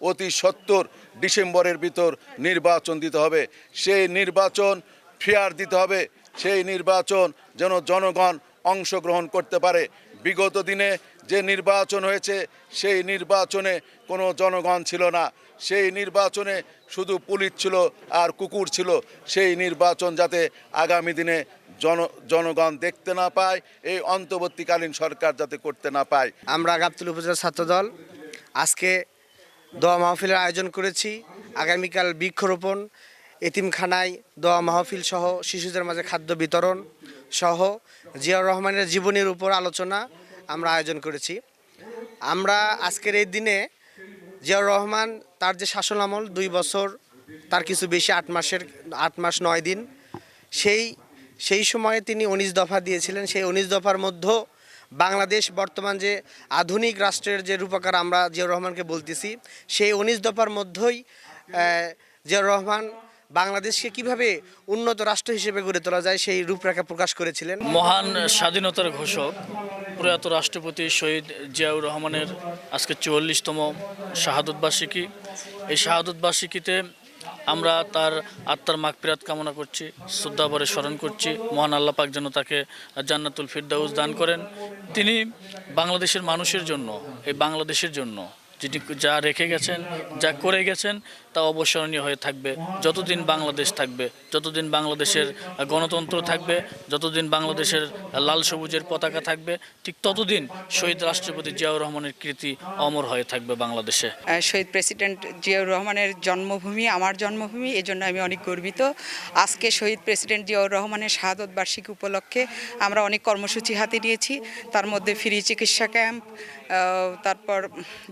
অতি সত্বর ডিসেম্বরের ভিতর নির্বাচন দিতে হবে। সেই নির্বাচন ফেয়ার দিতে হবে, সেই নির্বাচন যেন জনগণ অংশগ্রহণ করতে পারে। বিগত দিনে যে নির্বাচন হয়েছে সেই নির্বাচনে কোনো জনগণ ছিল না, সেই নির্বাচনে শুধু পুলিশ ছিল আর কুকুর ছিল। সেই নির্বাচন যাতে আগামী দিনে জনগণ দেখতে না পায়, এই অন্তর্বর্তীকালীন সরকার যাতে করতে না পায়। আমরা গাবতলী উপজেলা ছাত্রদল আজকে দোয়া মাহফিলের আয়োজন করেছি। আগামীকাল বৃক্ষরোপণ, এতিমখানায় দোয়া মাহফিল সহ শিশুদের মাঝে খাদ্য বিতরণ সহ জিয়াউর রহমানের জীবনীর উপর আলোচনা আমরা আয়োজন করেছি। আমরা আজকের এই দিনে জিয়াউর রহমান তার যে শাসন আমল 2 বছর তার কিছু বেশি 8 মাস 9 দিন, সেই সময়ে তিনি 19 দফা দিয়েছিলেন। সেই 19 দফার মধ্যে বাংলাদেশ বর্তমান যে আধুনিক রাষ্ট্রের যে রূপকার আমরা জিয়াউর রহমানকে বলতেছি, সেই 19 দফার মধ্যেই জিয়াউর রহমান বাংলাদেশকে কিভাবে উন্নত রাষ্ট্র হিসেবে গড়ে তোলা যায় সেই রূপরেখা প্রকাশ করেছিলেন। মহান স্বাধীনতার ঘোষক প্রয়াত রাষ্ট্রপতি শহীদ জিয়াউর রহমানের আজকে 44তম শাহাদত বার্ষিকী। এই শাহাদত বার্ষিকীতে আমরা তার আত্মার মাগফিরাত কামনা করছি, শ্রদ্ধাভরে স্মরণ করছি। মহান আল্লাহ পাক যেন তাকে জান্নাতুল ফিরদাউস দান করেন। তিনি বাংলাদেশের মানুষের জন্য, এই বাংলাদেশের জন্য যিনি যা রেখে গেছেন, যা করে গেছেন তা অবস্মরণীয় হয়ে থাকবে। যতদিন বাংলাদেশ থাকবে, যতদিন বাংলাদেশের গণতন্ত্র থাকবে, যতদিন বাংলাদেশের লাল সবুজের পতাকা থাকবে, ঠিক ততদিন শহীদ রাষ্ট্রপতি জিয়াউর রহমানের কৃতি অমর হয়ে থাকবে বাংলাদেশে। শহীদ প্রেসিডেন্ট জিয়াউর রহমানের জন্মভূমি আমার জন্মভূমি, এজন্য আমি অনেক গর্বিত। আজকে শহীদ প্রেসিডেন্ট জিয়াউর রহমানের শাহাদত বার্ষিকী উপলক্ষে আমরা অনেক কর্মসূচি হাতে নিয়েছি। তার মধ্যে ফ্রি চিকিৎসা ক্যাম্প, তারপর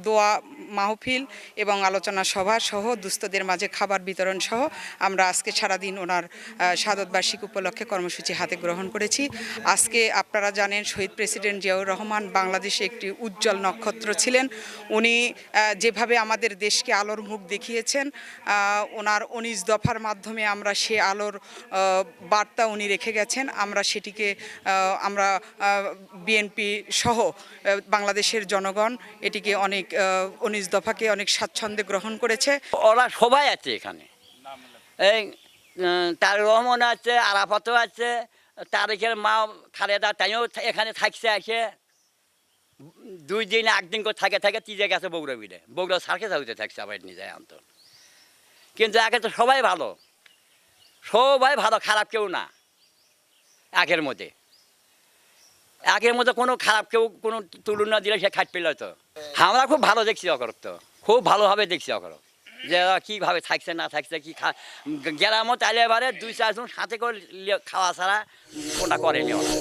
দোয়া মাহফিল এবং আলোচনা সভা সহ দুস্থদের মাঝে খাবার বিতরণ সহ আমরা আজকে সারাদিন ওনার শাহাদত বার্ষিকী উপলক্ষে কর্মসূচি হাতে গ্রহণ করেছি। আজকে আপনারা জানেন শহীদ প্রেসিডেন্ট জিয়াউর রহমান বাংলাদেশে একটি উজ্জ্বল নক্ষত্র ছিলেন। উনি যেভাবে আমাদের দেশকে আলোর মুখ দেখিয়েছেন, ওনার 19 দফার মাধ্যমে আমরা সে আলোর বার্তা উনি রেখে গেছেন। আমরা সেটিকে আমরা বিএনপি সহ বাংলাদেশের জনগণ এটিকে অনেক 19 দফাকে অনেক স্বাচ্ছন্দ্যে গ্রহণ করেছে। ওরা সবাই আছে এখানে, এই তার রহমান আছে, আরাফাতও আছে, তারেকের মা খালেদা তাইও এখানে থাকছে। এসে 2 দিন 1 দিন করে থাকে তিজে গেছে বগুড়া বিড়ে, বগুড়া সার্কেস হাউসে থাকছে আবার নিজে অন্তর। কিন্তু একে তো সবাই ভালো, খারাপ কেউ না। একের মধ্যে কোনো খারাপ কেউ কোনো তুলনা দিলে সে খাট পেল। তো আমরা খুব ভালো দেখছি অকরত, খুব ভালোভাবে দেখছি অকরত যে কীভাবে থাকছে না থাকছে, কি গ্রামও তাইলে এবারে 2-4 জন সাথে করে খাওয়া ছাড়া কোনটা করেনি ওরা।